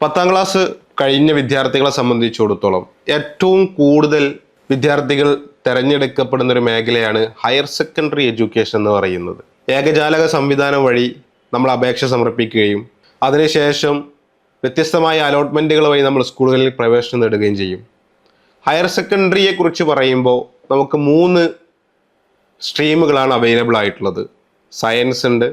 10ാം class കഴിഞ്ഞ വിദ്യാർത്ഥികളെ സംബന്ധിച്ചിടത്തോളം ഏറ്റവും കൂടുതൽ വിദ്യാർത്ഥികൾ തിരഞ്ഞെടുക്കപ്പെടുന്ന ഒരു മേഖലയാണ് ഹയർ സെക്കൻഡറി എഡ്യൂക്കേഷൻ എന്ന് പറയുന്നത്. ഏകജാലക സംവിധാനം വഴി നമ്മൾ അപേക്ഷ സമർപ്പിക്കുകയും അതിനുശേഷം വ്യത്യസ്തമായ അലോട്ട്മെൻറ്റുകൾ വഴി നമ്മൾ സ്കൂളുകളിൽ പ്രവേശനം നേടുകയും ചെയ്യും. ഹയർ സെക്കൻഡറിയെ കുറിച്ച് പറയുമ്പോൾ നമുക്ക് 3 സ്ട്രീമുകളാണ് അവൈലബിൾ ആയിട്ടുള്ളത്. സയൻസ് ഉണ്ട്,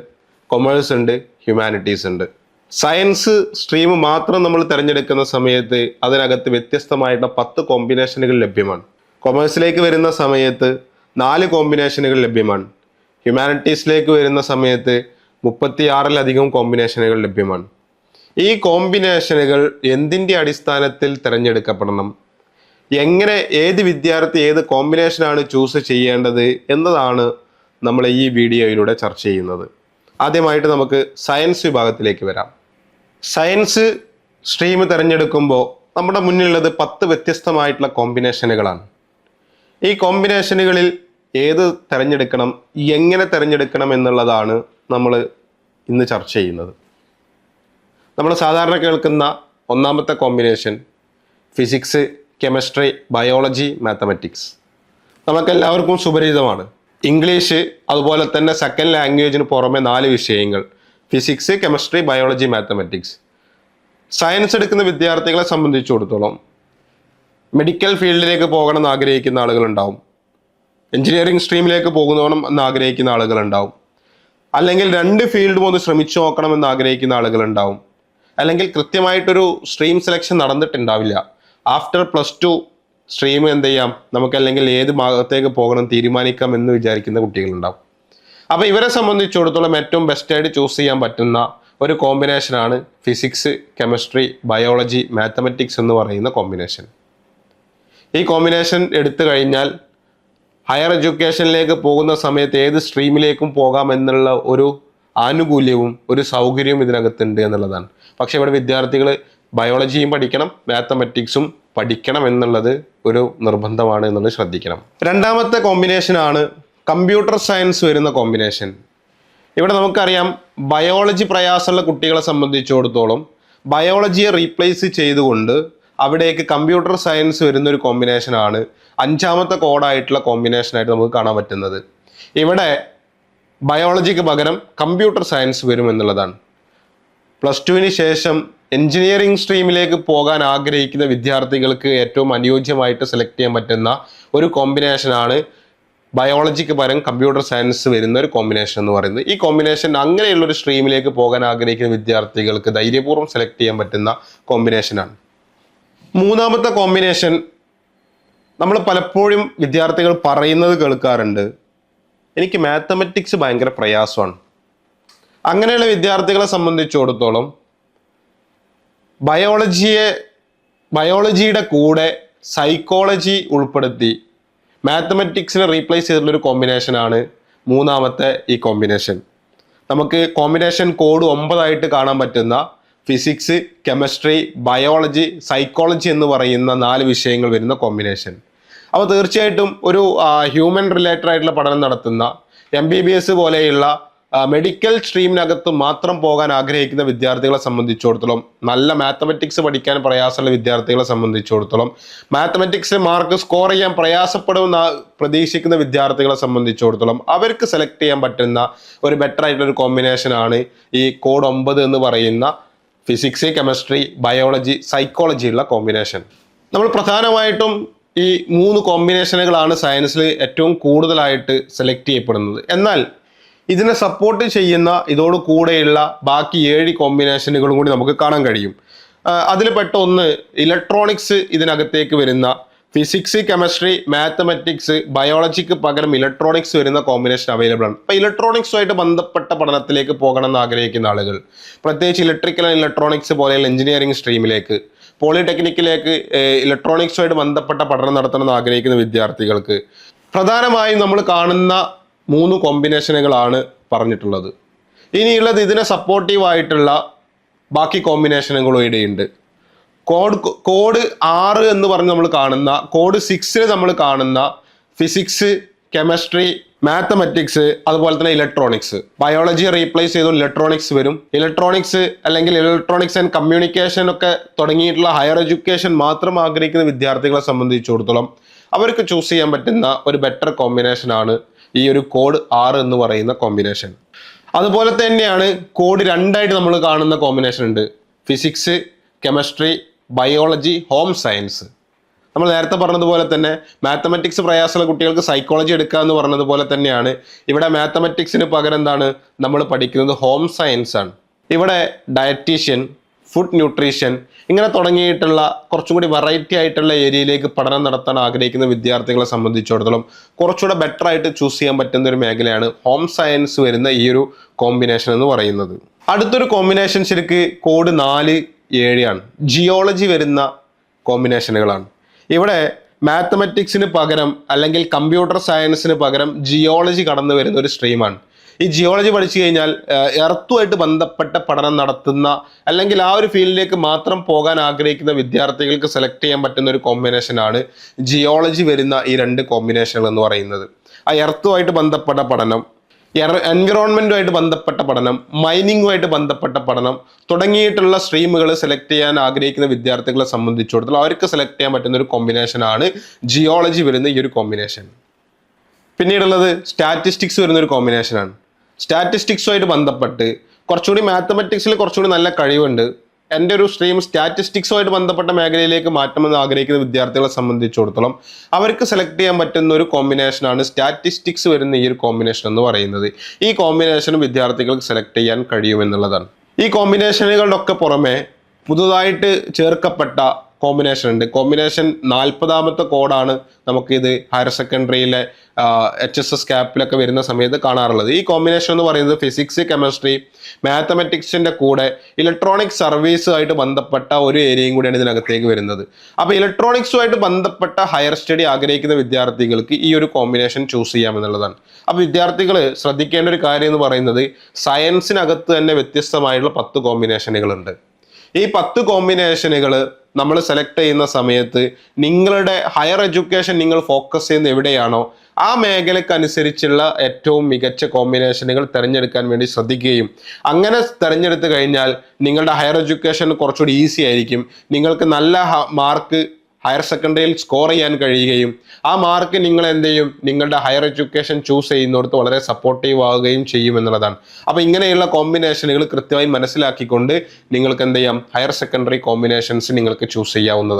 കൊമേഴ്സ് ഉണ്ട്, ഹ്യൂമാനിറ്റീസ് ഉണ്ട്. സയൻസ് സ്ട്രീം മാത്രം നമ്മൾ തിരഞ്ഞെടുക്കുന്ന സമയത്ത് അതിനകത്ത് വ്യത്യസ്തമായിട്ടുള്ള 10 കോമ്പിനേഷനുകൾ ലഭ്യമാണ്. കൊമേഴ്സിലേക്ക് വരുന്ന സമയത്ത് 4 കോമ്പിനേഷനുകൾ ലഭ്യമാണ്. ഹ്യൂമാനിറ്റീസിലേക്ക് വരുന്ന സമയത്ത് 36-ലധികം കോമ്പിനേഷനുകൾ ലഭ്യമാണ്. ഈ കോമ്പിനേഷനുകൾ എന്തിൻ്റെ അടിസ്ഥാനത്തിൽ തിരഞ്ഞെടുക്കപ്പെടണം, എങ്ങനെ ഏത് വിദ്യാർത്ഥി ഏത് കോമ്പിനേഷനാണ് ചൂസ് ചെയ്യേണ്ടത് എന്നതാണ് നമ്മൾ ഈ വീഡിയോയിലൂടെ ചർച്ച ചെയ്യുന്നത്. ആദ്യമായിട്ട് നമുക്ക് സയൻസ് വിഭാഗത്തിലേക്ക് വരാം. സയൻസ് സ്ട്രീം തിരഞ്ഞെടുക്കുമ്പോൾ നമ്മുടെ മുന്നിലുള്ളത് 10 വ്യത്യസ്തമായിട്ടുള്ള കോമ്പിനേഷനുകളാണ്. ഈ കോമ്പിനേഷനുകളിൽ ഏത് തിരഞ്ഞെടുക്കണം, എങ്ങനെ തിരഞ്ഞെടുക്കണം എന്നുള്ളതാണ് നമ്മൾ ഇന്ന് ചർച്ച ചെയ്യുന്നത്. നമ്മൾ സാധാരണ കേൾക്കുന്ന ഒന്നാമത്തെ combination physics, chemistry, biology, mathematics. നമുക്കെല്ലാവർക്കും സുപരിചിതമാണ്. ഇംഗ്ലീഷ് അതുപോലെ തന്നെ സെക്കൻഡ് ലാംഗ്വേജിന് പുറമെ 4 വിഷയങ്ങൾ: physics, chemistry, biology, mathematics. Science എടുക്കുന്ന വിദ്യാർത്ഥികളെ സംബന്ധിച്ചിടത്തോളം മെഡിക്കൽ ഫീൽഡിലേക്ക് പോകണം എന്ന് ആഗ്രഹിക്കുന്ന ആളുകളുണ്ടാവും, എഞ്ചിനീയറിംഗ് സ്ട്രീമിലേക്ക് പോകണം എന്ന് ആഗ്രഹിക്കുന്ന ആളുകളുണ്ടാവും, അല്ലെങ്കിൽ 2 ഫീൽഡും ഒന്ന് ശ്രമിച്ചു നോക്കണം എന്ന് ആഗ്രഹിക്കുന്ന ആളുകളുണ്ടാവും, അല്ലെങ്കിൽ കൃത്യമായിട്ടൊരു സ്ട്രീം സെലക്ഷൻ നടന്നിട്ടുണ്ടാവില്ല. ആഫ്റ്റർ +2 സ്ട്രീം എന്ത് ചെയ്യാം, നമുക്ക് അല്ലെങ്കിൽ ഏത് ഭാഗത്തേക്ക് പോകണം തീരുമാനിക്കാം എന്ന് വിചാരിക്കുന്ന കുട്ടികളുണ്ടാവും. അപ്പോൾ ഇവരെ സംബന്ധിച്ചിടത്തോളം ഏറ്റവും ബെസ്റ്റായിട്ട് ചൂസ് ചെയ്യാൻ പറ്റുന്ന ഒരു കോമ്പിനേഷനാണ് ഫിസിക്സ്, കെമിസ്ട്രി, ബയോളജി, മാത്തമാറ്റിക്സ് എന്ന് പറയുന്ന കോമ്പിനേഷൻ. ഈ കോമ്പിനേഷൻ എടുത്തു കഴിഞ്ഞാൽ ഹയർ എഡ്യൂക്കേഷനിലേക്ക് പോകുന്ന സമയത്ത് ഏത് സ്ട്രീമിലേക്കും പോകാം എന്നുള്ള ഒരു ആനുകൂല്യവും ഒരു സൗകര്യവും ഇതിനകത്തുണ്ട് എന്നുള്ളതാണ്. പക്ഷേ ഇവിടെ വിദ്യാർത്ഥികൾ ബയോളജിയും പഠിക്കണം, മാത്തമാറ്റിക്സും പഠിക്കണം എന്നുള്ളത് ഒരു നിർബന്ധമാണ് എന്നുള്ളത് ശ്രദ്ധിക്കണം. രണ്ടാമത്തെ കോമ്പിനേഷനാണ് കമ്പ്യൂട്ടർ സയൻസ് വരുന്ന കോമ്പിനേഷൻ. ഇവിടെ നമുക്കറിയാം, ബയോളജി പ്രയാസമുള്ള കുട്ടികളെ സംബന്ധിച്ചിടത്തോളം ബയോളജിയെ റീപ്ലേസ് ചെയ്തുകൊണ്ട് അവിടേക്ക് കമ്പ്യൂട്ടർ സയൻസ് വരുന്ന ഒരു കോമ്പിനേഷനാണ് 5ാമത്തെ കോഡായിട്ടുള്ള കോമ്പിനേഷനായിട്ട് നമുക്ക് കാണാൻ പറ്റുന്നത്. ഇവിടെ ബയോളജിക്ക് പകരം കമ്പ്യൂട്ടർ സയൻസ് വരും എന്നുള്ളതാണ്. +2-ന് ശേഷം എഞ്ചിനീയറിംഗ് സ്ട്രീമിലേക്ക് പോകാൻ ആഗ്രഹിക്കുന്ന വിദ്യാർത്ഥികൾക്ക് ഏറ്റവും അനുയോജ്യമായിട്ട് സെലക്ട് ചെയ്യാൻ പറ്റുന്ന ഒരു കോമ്പിനേഷനാണ് ബയോളജിക്ക് പകരം കമ്പ്യൂട്ടർ സയൻസ് വരുന്ന ഒരു കോമ്പിനേഷൻ എന്ന് പറയുന്നത്. ഈ കോമ്പിനേഷൻ അങ്ങനെയുള്ളൊരു സ്ട്രീമിലേക്ക് പോകാൻ ആഗ്രഹിക്കുന്ന വിദ്യാർത്ഥികൾക്ക് ധൈര്യപൂർവ്വം സെലക്ട് ചെയ്യാൻ പറ്റുന്ന കോമ്പിനേഷനാണ്. 3ാമത്തെ കോമ്പിനേഷൻ നമ്മൾ പലപ്പോഴും വിദ്യാർത്ഥികൾ പറയുന്നത് കേൾക്കാറുണ്ട്, എനിക്ക് മാത്തമാറ്റിക്സ് ഭയങ്കര പ്രയാസമാണ്. അങ്ങനെയുള്ള വിദ്യാർത്ഥികളെ സംബന്ധിച്ചിടത്തോളം ബയോളജിയുടെ കൂടെ സൈക്കോളജി ഉൾപ്പെടുത്തി മാത്തമാറ്റിക്സിനെ റീപ്ലേസ് ചെയ്തിട്ടുള്ളൊരു കോമ്പിനേഷനാണ് 3ാമത്തെ ഈ കോമ്പിനേഷൻ. നമുക്ക് കോമ്പിനേഷൻ കോഡ് 9 കാണാൻ പറ്റുന്ന ഫിസിക്സ്, കെമിസ്ട്രി, ബയോളജി, സൈക്കോളജി എന്ന് പറയുന്ന 4 വിഷയങ്ങൾ വരുന്ന കോമ്പിനേഷൻ. അപ്പോൾ തീർച്ചയായിട്ടും ഒരു ഹ്യൂമൻ റിലേറ്റഡ് ആയിട്ടുള്ള പഠനം നടത്തുന്ന MBBS പോലെയുള്ള മെഡിക്കൽ സ്ട്രീമിനകത്ത് മാത്രം പോകാൻ ആഗ്രഹിക്കുന്ന വിദ്യാർത്ഥികളെ സംബന്ധിച്ചിടത്തോളം, നല്ല മാത്തമാറ്റിക്സ് പഠിക്കാൻ പ്രയാസമുള്ള വിദ്യാർത്ഥികളെ സംബന്ധിച്ചിടത്തോളം, മാത്തമാറ്റിക്സിൽ മാർക്ക് സ്കോർ ചെയ്യാൻ പ്രയാസപ്പെടുമെന്ന് പ്രതീക്ഷിക്കുന്ന വിദ്യാർത്ഥികളെ സംബന്ധിച്ചിടത്തോളം അവർക്ക് സെലക്ട് ചെയ്യാൻ പറ്റുന്ന ഒരു ബെറ്റർ ആയിട്ടുള്ളൊരു കോമ്പിനേഷനാണ് ഈ കോഡ് 9 എന്ന് പറയുന്ന ഫിസിക്സ്, കെമിസ്ട്രി, ബയോളജി, സൈക്കോളജി ഉള്ള കോമ്പിനേഷൻ. നമ്മൾ പ്രധാനമായിട്ടും ഈ 3 കോമ്പിനേഷനുകളാണ് സയൻസിൽ ഏറ്റവും കൂടുതലായിട്ട് സെലക്ട് ചെയ്യപ്പെടുന്നത്. എന്നാൽ ഇതിനെ സപ്പോർട്ട് ചെയ്യുന്ന ഇതോട് കൂടെയുള്ള ബാക്കി 7 കോമ്പിനേഷനുകളും കൂടി നമുക്ക് കാണാൻ കഴിയും. അതിൽ പെട്ട ഒന്ന് ഇലക്ട്രോണിക്സ് ഇതിനകത്തേക്ക് വരുന്ന ഫിസിക്സ്, കെമിസ്ട്രി, മാത്തമാറ്റിക്സ്, ബയോളജിക്ക് പകരം ഇലക്ട്രോണിക്സ് വരുന്ന കോമ്പിനേഷൻ അവൈലബിൾ ആണ്. അപ്പോൾ ഇലക്ട്രോണിക്സുമായിട്ട് ബന്ധപ്പെട്ട പഠനത്തിലേക്ക് പോകണം എന്ന് ആഗ്രഹിക്കുന്ന ആളുകൾ, പ്രത്യേകിച്ച് ഇലക്ട്രിക്കൽ ആൻഡ് ഇലക്ട്രോണിക്സ് പോലെയുള്ള എഞ്ചിനീയറിംഗ് സ്ട്രീമിലേക്ക്, പോളിടെക്നിക്കിലേക്ക് ഇലക്ട്രോണിക്സുമായിട്ട് ബന്ധപ്പെട്ട പഠനം നടത്തണം എന്ന് ആഗ്രഹിക്കുന്ന വിദ്യാർത്ഥികൾക്ക് പ്രധാനമായും നമ്മൾ കാണുന്ന 3 കോമ്പിനേഷനുകളാണ് പറഞ്ഞിട്ടുള്ളത്. ഇനിയുള്ളത് ഇതിനെ സപ്പോർട്ടീവായിട്ടുള്ള ബാക്കി കോമ്പിനേഷനുകളും ഇവിടെയുണ്ട്. കോഡ് 6 എന്ന് പറഞ്ഞ് നമ്മൾ കാണുന്ന, കോഡ് 6 നമ്മൾ കാണുന്ന ഫിസിക്സ്, കെമിസ്ട്രി, മാത്തമാറ്റിക്സ്, അതുപോലെ തന്നെ ഇലക്ട്രോണിക്സ്. ബയോളജി റീപ്ലേസ് ചെയ്തു ഇലക്ട്രോണിക്സ് വരും. ഇലക്ട്രോണിക്സ് അല്ലെങ്കിൽ ഇലക്ട്രോണിക്സ് ആൻഡ് കമ്മ്യൂണിക്കേഷൻ ഒക്കെ തുടങ്ങിയിട്ടുള്ള ഹയർ എഡ്യൂക്കേഷൻ മാത്രം ആഗ്രഹിക്കുന്ന വിദ്യാർത്ഥികളെ സംബന്ധിച്ചിടത്തോളം അവർക്ക് ചൂസ് ചെയ്യാൻ പറ്റുന്ന ഒരു ബെറ്റർ കോമ്പിനേഷൻ ആണ് ഈ ഒരു കോഡ് 6 എന്ന് പറയുന്ന കോമ്പിനേഷൻ. അതുപോലെ തന്നെയാണ് കോഡ് 2 നമ്മൾ കാണുന്ന കോമ്പിനേഷൻ ഉണ്ട്. Physics, chemistry, biology, home science. നമ്മൾ നേരത്തെ പറഞ്ഞതുപോലെ തന്നെ മാത്തമാറ്റിക്സ് പ്രയാസമുള്ള കുട്ടികൾക്ക് സൈക്കോളജി എടുക്കുക എന്ന് പറഞ്ഞതുപോലെ തന്നെയാണ് ഇവിടെ മാത്തമാറ്റിക്സിന് പകരം എന്താണ് നമ്മൾ പഠിക്കുന്നത്, ഹോം സയൻസ് ആണ്. ഇവിടെ ഡയറ്റീഷ്യൻ, ഫുഡ് ന്യൂട്രീഷൻ ഇങ്ങനെ തുടങ്ങിയിട്ടുള്ള കുറച്ചും കൂടി വെറൈറ്റി ആയിട്ടുള്ള ഏരിയയിലേക്ക് പഠനം നടത്താൻ ആഗ്രഹിക്കുന്ന വിദ്യാർത്ഥികളെ സംബന്ധിച്ചിടത്തോളം കുറച്ചുകൂടെ ബെറ്റർ ആയിട്ട് ചൂസ് ചെയ്യാൻ പറ്റുന്ന ഒരു മേഖലയാണ് ഹോം സയൻസ് വരുന്ന ഈ ഒരു കോമ്പിനേഷൻ എന്ന് പറയുന്നത്. അടുത്തൊരു കോമ്പിനേഷൻ ശരിക്ക് കോഡ് 4-7 ആണ്. ജിയോളജി വരുന്ന കോമ്പിനേഷനുകളാണ്. ഇവിടെ മാത്തമാറ്റിക്സിന് പകരം അല്ലെങ്കിൽ കമ്പ്യൂട്ടർ സയൻസിന് പകരം ജിയോളജി കടന്നു വരുന്ന ഒരു സ്ട്രീമാണ്. ഈ ജിയോളജി പഠിച്ചു കഴിഞ്ഞാൽ എർത്തുമായിട്ട് ബന്ധപ്പെട്ട പഠനം നടത്തുന്ന അല്ലെങ്കിൽ ആ ഒരു ഫീൽഡിലേക്ക് മാത്രം പോകാൻ ആഗ്രഹിക്കുന്ന വിദ്യാർത്ഥികൾക്ക് സെലക്ട് ചെയ്യാൻ പറ്റുന്ന ഒരു കോമ്പിനേഷനാണ് ജിയോളജി വരുന്ന ഈ 2 കോമ്പിനേഷനുകൾ എന്ന് പറയുന്നത്. ആ എർത്തുമായിട്ട് ബന്ധപ്പെട്ട പഠനം, എൻവിറോൺമെന്റുമായിട്ട് ബന്ധപ്പെട്ട പഠനം, മൈനിങ്ങുമായിട്ട് ബന്ധപ്പെട്ട പഠനം തുടങ്ങിയിട്ടുള്ള സ്ട്രീമുകൾ സെലക്ട് ചെയ്യാൻ ആഗ്രഹിക്കുന്ന വിദ്യാർത്ഥികളെ സംബന്ധിച്ചിടത്തോളം അവർക്ക് സെലക്ട് ചെയ്യാൻ പറ്റുന്ന ഒരു കോമ്പിനേഷനാണ് ജിയോളജി വരുന്ന ഈ ഒരു കോമ്പിനേഷൻ. പിന്നീടുള്ളത് സ്റ്റാറ്റിസ്റ്റിക്സ് വരുന്ന ഒരു കോമ്പിനേഷനാണ്. സ്റ്റാറ്റിസ്റ്റിക്സുമായിട്ട് ബന്ധപ്പെട്ട് കുറച്ചുകൂടി മാത്തമാറ്റിക്സിൽ കുറച്ചുകൂടി നല്ല കഴിവുണ്ട്. എൻ്റെ ഒരു സ്ട്രീം സ്റ്റാറ്റിസ്റ്റിക്സുമായിട്ട് ബന്ധപ്പെട്ട മേഖലയിലേക്ക് മാറ്റമെന്ന് ആഗ്രഹിക്കുന്ന വിദ്യാർത്ഥികളെ സംബന്ധിച്ചിടത്തോളം അവർക്ക് സെലക്ട് ചെയ്യാൻ പറ്റുന്ന ഒരു കോമ്പിനേഷനാണ് സ്റ്റാറ്റിസ്റ്റിക്സ് വരുന്ന ഈ ഒരു കോമ്പിനേഷൻ എന്ന് പറയുന്നത്. ഈ കോമ്പിനേഷൻ വിദ്യാർത്ഥികൾക്ക് സെലക്ട് ചെയ്യാൻ കഴിയുമെന്നുള്ളതാണ്. ഈ കോമ്പിനേഷനുകളുടെ ഒക്കെ പുറമെ പുതുതായിട്ട് ചേർക്കപ്പെട്ട കോമ്പിനേഷൻ ഉണ്ട്. കോമ്പിനേഷൻ 40ാമത്തെ കോഡാണ് നമുക്കിത് ഹയർ സെക്കൻഡറിയിലെ HSS ക്യാപ്പിലൊക്കെ വരുന്ന സമയത്ത് കാണാറുള്ളത്. ഈ കോമ്പിനേഷൻ എന്ന് പറയുന്നത് ഫിസിക്സ്, കെമിസ്ട്രി, മാത്തമാറ്റിക്സിന്റെ കൂടെ ഇലക്ട്രോണിക് സർവീസുമായിട്ട് ബന്ധപ്പെട്ട ഒരു ഏരിയയും കൂടിയാണ് ഇതിനകത്തേക്ക് വരുന്നത്. അപ്പോൾ ഇലക്ട്രോണിക്സുമായിട്ട് ബന്ധപ്പെട്ട ഹയർ സ്റ്റഡി ആഗ്രഹിക്കുന്ന വിദ്യാർത്ഥികൾക്ക് ഈ ഒരു കോമ്പിനേഷൻ ചൂസ് ചെയ്യാമെന്നുള്ളതാണ്. അപ്പോൾ വിദ്യാർത്ഥികൾ ശ്രദ്ധിക്കേണ്ട ഒരു കാര്യം എന്ന് പറയുന്നത് സയൻസിനകത്ത് തന്നെ വ്യത്യസ്തമായിട്ടുള്ള 10 കോമ്പിനേഷനുകളുണ്ട്. ഈ 10 കോമ്പിനേഷനുകൾ നമ്മൾ സെലക്ട് ചെയ്യുന്ന സമയത്ത് നിങ്ങളുടെ ഹയർ എഡ്യൂക്കേഷൻ നിങ്ങൾ ഫോക്കസ് ചെയ്യുന്ന എവിടെയാണോ ആ മേഖലയ്ക്ക് അനുസരിച്ചുള്ള ഏറ്റവും മികച്ച കോമ്പിനേഷനുകൾ തിരഞ്ഞെടുക്കാൻ വേണ്ടി ശ്രദ്ധിക്കുകയും അങ്ങനെ തിരഞ്ഞെടുത്ത് കഴിഞ്ഞാൽ നിങ്ങളുടെ ഹയർ എഡ്യൂക്കേഷൻ കുറച്ചുകൂടി ഈസി ആയിരിക്കും. നിങ്ങൾക്ക് നല്ല മാർക്ക് ഹയർ സെക്കൻഡറിയിൽ സ്കോർ ചെയ്യാൻ കഴിയുകയും ആ മാർക്ക് നിങ്ങൾ എന്ത് ചെയ്യും, നിങ്ങളുടെ ഹയർ എഡ്യൂക്കേഷൻ ചൂസ് ചെയ്യുന്നിടത്ത് വളരെ സപ്പോർട്ടീവ് ആവുകയും ചെയ്യുമെന്നുള്ളതാണ്. അപ്പോൾ ഇങ്ങനെയുള്ള കോമ്പിനേഷനുകൾ കൃത്യമായി മനസ്സിലാക്കിക്കൊണ്ട് നിങ്ങൾക്ക് എന്ത് ചെയ്യാം, ഹയർ സെക്കൻഡറി കോമ്പിനേഷൻസ് നിങ്ങൾക്ക് ചൂസ് ചെയ്യാവുന്നതാണ്.